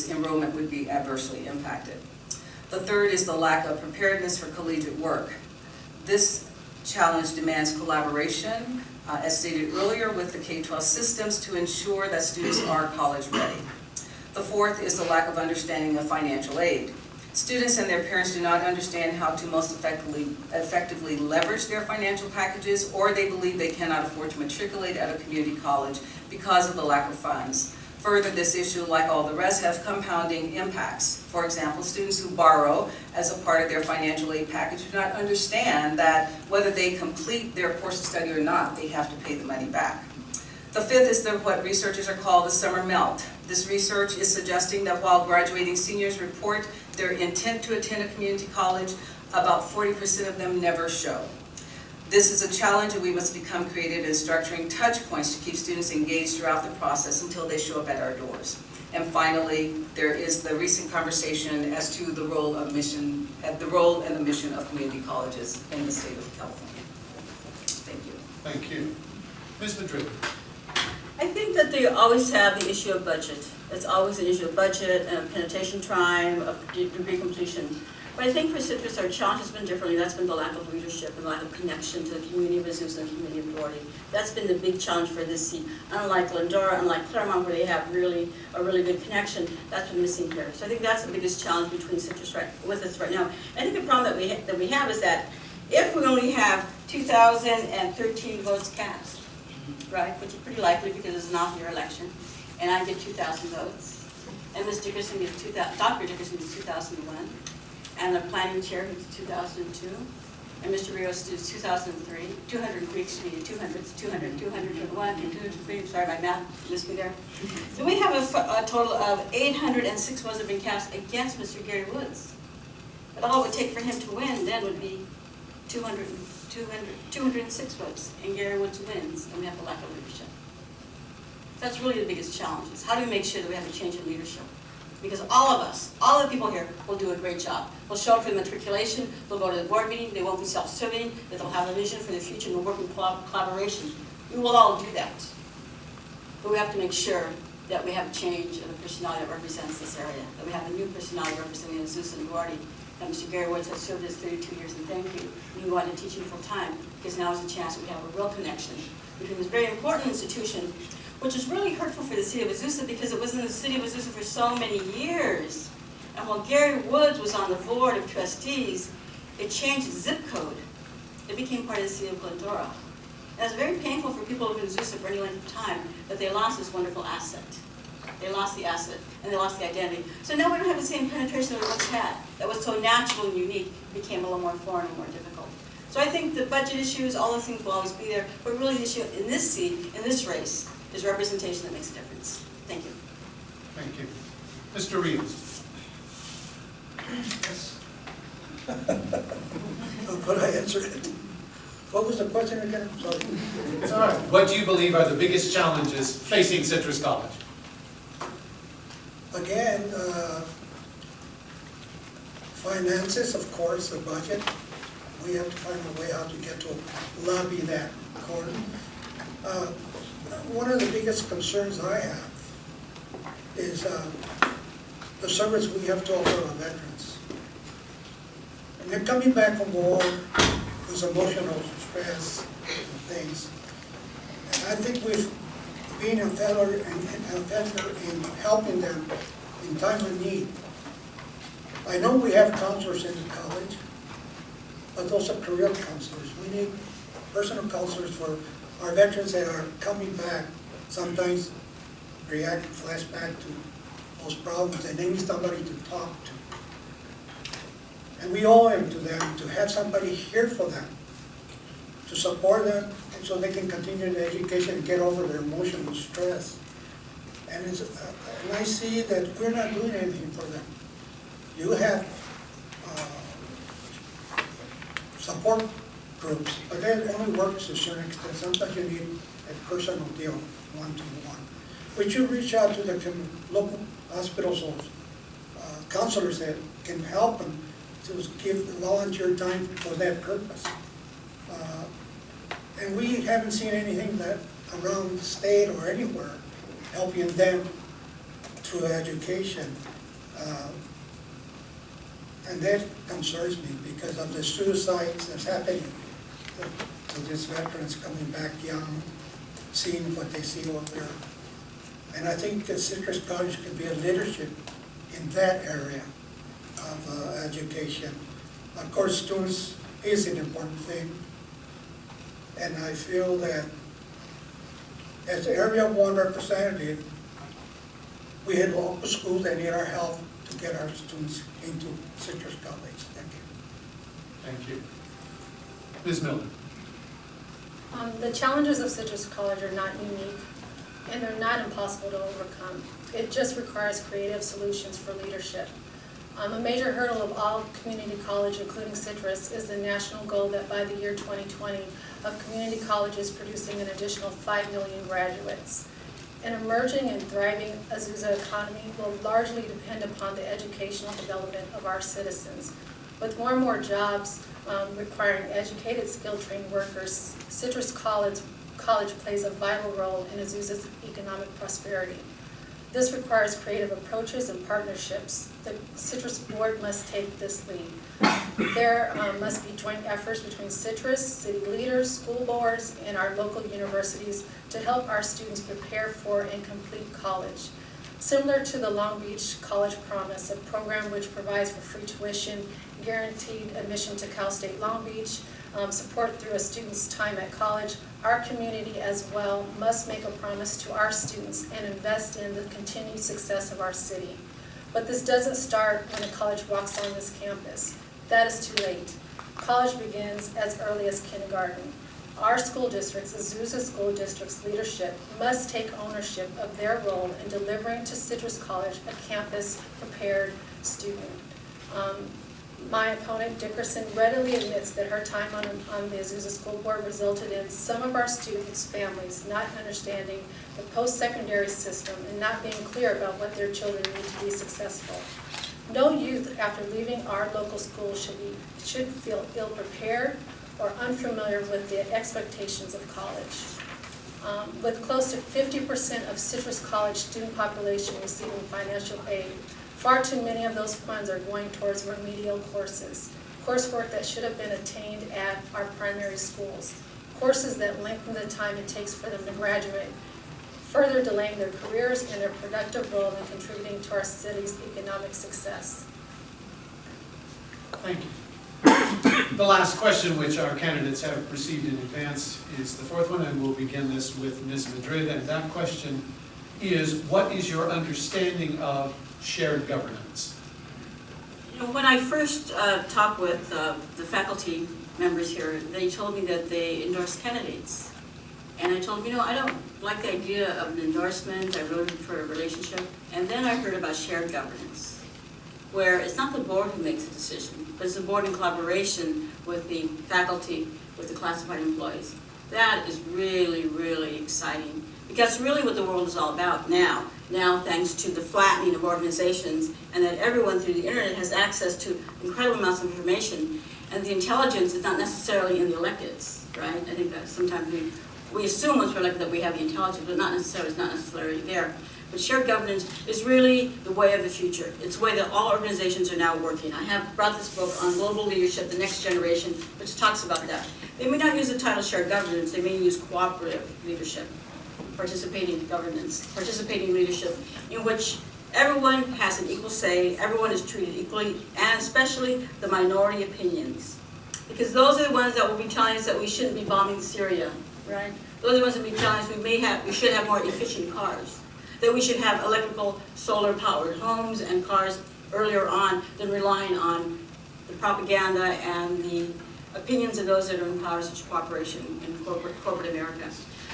enrollment would be adversely impacted. The third is the lack of preparedness for collegiate work. This challenge demands collaboration, as stated earlier, with the K-12 systems to ensure that students are college ready. The fourth is the lack of understanding of financial aid. Students and their parents do not understand how to most effectively leverage their financial packages, or they believe they cannot afford to matriculate at a community college because of the lack of funds. Further, this issue, like all the rest, have compounding impacts. For example, students who borrow as a part of their financial aid package do not understand that whether they complete their course of study or not, they have to pay the money back. The fifth is what researchers are called the summer melt. This research is suggesting that while graduating seniors report their intent to attend a community college, about 40% of them never show. This is a challenge, and we must become creative in structuring touch points to keep students engaged throughout the process until they show up at our doors. And finally, there is the recent conversation as to the role and the mission of community colleges in the state of California. Thank you. Thank you. Ms. Madrid. I think that they always have the issue of budget. It's always an issue of budget and of penetration time, of degree completion. But I think for Citrus, our challenge has been differently. That's been the lack of leadership and lack of connection to the community of Azusa and the community of Duarte. That's been the big challenge for this seat. Unlike Glendora, unlike Claremont, where they have a really good connection, that's been missing here. So I think that's the biggest challenge between Citrus with us right now. I think the problem that we have is that if we only have 2,013 votes cast, right, which is pretty likely because it's an off-year election, and I get 2,000 votes, and Ms. Dickerson gets Dr. Dickerson gets 2001, and the planning chair gets 2002, and Mr. Rios gets 2003, 203, excuse me, 200, 201, 203, sorry, my math missed me there. So we have a total of 806 votes have been cast against Mr. Gary Woods. But all it would take for him to win then would be 206 votes, and Gary Woods wins, and we have a lack of leadership. That's really the biggest challenge, is how do we make sure that we have a change in leadership? Because all of us, all the people here, will do a great job. We'll show up for the matriculation, they'll go to the board meeting, they won't be self-serving, that they'll have a vision for the future, and we'll work in collaboration. We will all do that. But we have to make sure that we have a change in the personality that represents this area, that we have a new personality representing Azusa and Duarte. And Mr. Gary Woods has served us 32 years, and thank you. We go on to teaching full time, because now is a chance that we have a real connection between this very important institution, which is really hurtful for the city of Azusa, because it was in the city of Azusa for so many years. And while Gary Woods was on the board of trustees, it changed its zip code. It became part of the city of Glendora. And it's very painful for people who live in Azusa for any length of time that they lost this wonderful asset. They lost the asset, and they lost the identity. So now we don't have the same penetration that we once had. That was so natural and unique, became a little more foreign and more difficult. So I think the budget issues, all those things will always be there, but really the issue in this seat, in this race, is representation that makes a difference. Thank you. Thank you. Mr. Reeves. Yes. Could I answer it? What was the question again? Sorry. It's all right. What do you believe are the biggest challenges facing Citrus College? Again, finances, of course, the budget. We have to find a way how to get to lobby that court. One of the biggest concerns I have is the service we have to offer our veterans. And they're coming back from war with emotional stress and things. And I think we've been a failure in helping them in time of need. I know we have counselors in the college, but those are career counselors. We need personal counselors for our veterans that are coming back, sometimes react, flashback to those problems, and they need somebody to talk to. And we owe it to them to have somebody here for them, to support them, and so they can continue their education and get over their emotional stress. And I see that we're not doing anything for them. You have support groups, but that only works to a certain extent. Sometimes you need a personal deal, one-to-one. We should reach out to the local hospitals or counselors that can help them to give volunteer time for that purpose. And we haven't seen anything that around the state or anywhere helping them through education. And that concerns me because of the suicides that's happening. So these veterans coming back young, seeing what they see over there. And I think that Citrus College could be a leadership in that area of education. Of course, students is an important thing. And I feel that as Area 1 representative, we had local schools that need our help to get our students into Citrus College. Thank you. Thank you. Ms. Miller. The challenges of Citrus College are not unique, and they're not impossible to overcome. It just requires creative solutions for leadership. A major hurdle of all community college, including Citrus, is the national goal that by the year 2020, of community colleges producing an additional 5 million graduates. An emerging and thriving Azusa economy will largely depend upon the educational development of our citizens. With more and more jobs requiring educated, skilled-trained workers, Citrus College plays a vital role in Azusa's economic prosperity. This requires creative approaches and partnerships. The Citrus Board must take this lead. There must be joint efforts between Citrus, city leaders, school boards, and our local universities to help our students prepare for and complete college. Similar to the Long Beach College Promise, a program which provides for free tuition, guaranteed admission to Cal State Long Beach, support through a student's time at college, our community as well must make a promise to our students and invest in the continued success of our city. But this doesn't start when a college walks on this campus. That is too late. College begins as early as kindergarten. Our school districts, Azusa School District's leadership, must take ownership of their role in delivering to Citrus College a campus-prepared student. My opponent, Dickerson, readily admits that her time on the Azusa School Board resulted in some of our students' families not understanding the post-secondary system and not being clear about what their children need to be successful. No youth after leaving our local school should feel ill-prepared or unfamiliar with the expectations of college. With close to 50% of Citrus College student population receiving financial aid, far too many of those funds are going towards remedial courses, coursework that should have been attained at our primary schools, courses that lengthen the time it takes for them to graduate, further delaying their careers and their productive role in contributing to our city's economic success. Thank you. The last question which our candidates have received in advance is the fourth one, and we'll begin this with Ms. Madrid, and that question is, what is your understanding of shared governance? You know, when I first talked with the faculty members here, they told me that they endorse candidates. And I told them, you know, I don't like the idea of an endorsement, I really prefer a relationship. And then I heard about shared governance, where it's not the board who makes a decision, but it's the board in collaboration with the faculty, with the classified employees. That is really, really exciting, because really what the world is all about now. Now, thanks to the flattening of organizations, and that everyone through the internet has access to incredible amounts of information, and the intelligence is not necessarily in the electeds, right? I think that sometimes we assume once we're elected that we have the intelligence, but it's not necessarily there. But shared governance is really the way of the future. It's the way that all organizations are now working. I have brought this book on global leadership, the next generation, which talks about that. They may not use the title shared governance, they may use cooperative leadership, participating governance, participating leadership, in which everyone has an equal say, everyone is treated equally, and especially the minority opinions. Because those are the ones that will be telling us that we shouldn't be bombing Syria, right? Those are the ones that will be telling us we should have more efficient cars, that we should have electrical, solar-powered homes and cars earlier on than relying on the propaganda and the opinions of those that are in power, such as cooperation in corporate America.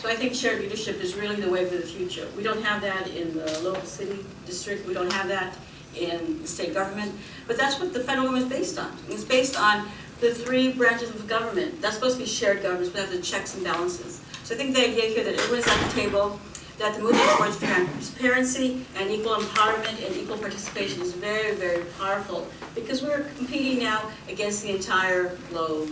So I think shared leadership is really the way for the future. We don't have that in the local city district. We don't have that in the state government. But that's what the federal government is based on. It's based on the three branches of government. That's supposed to be shared governance. We have the checks and balances. So I think the idea here that everyone's at the table, that the movement towards transparency and equal empowerment and equal participation is very, very powerful, because we're competing now against the entire globe.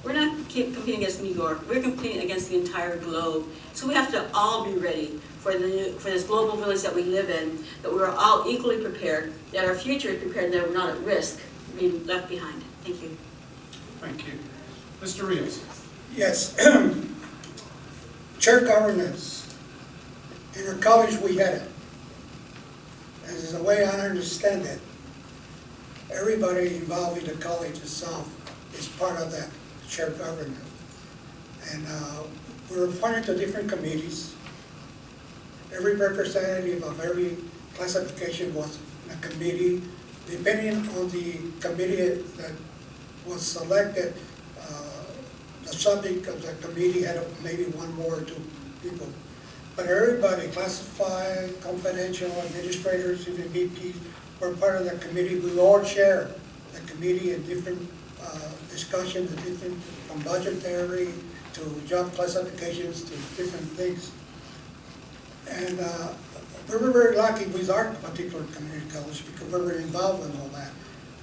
We're not competing against New York, we're competing against the entire globe. So we have to all be ready for this global village that we live in, that we're all equally prepared, that our future is prepared, that we're not at risk of being left behind. Thank you. Thank you. Mr. Rios? Yes. Church governance. In our college, we had it. And as the way I understand it, everybody involved in the college itself is part of that church governance. And we're appointed to different committees. Every representative of every classification was in a committee. Depending on the committee that was selected, the subject of the committee had maybe one more or two people. But everybody, classified, confidential, administrators, even VPs, were part of the committee. We all share the committee in different discussions, different from budgetary to job classifications to different things. And we were very lucky with our particular community college because we were involved in all that.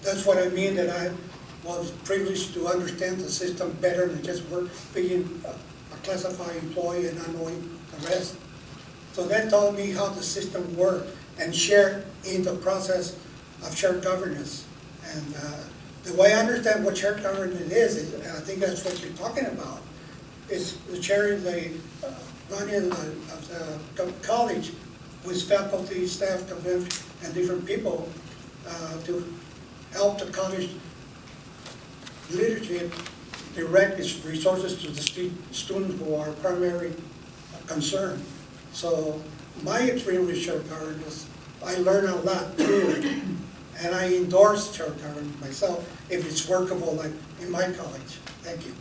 That's what I mean, that I was privileged to understand the system better than just being a classified employee and not knowing the rest. So that taught me how the system worked and shared in the process of shared governance. And the way I understand what shared governance is, and I think that's what you're talking about, is sharing the running of the college with faculty, staff, and different people to help the college leadership direct its resources to the students who are primary concern. So my experience with shared governance, I learned a lot through it, and I endorse shared governance myself if it's workable like in my college. Thank you.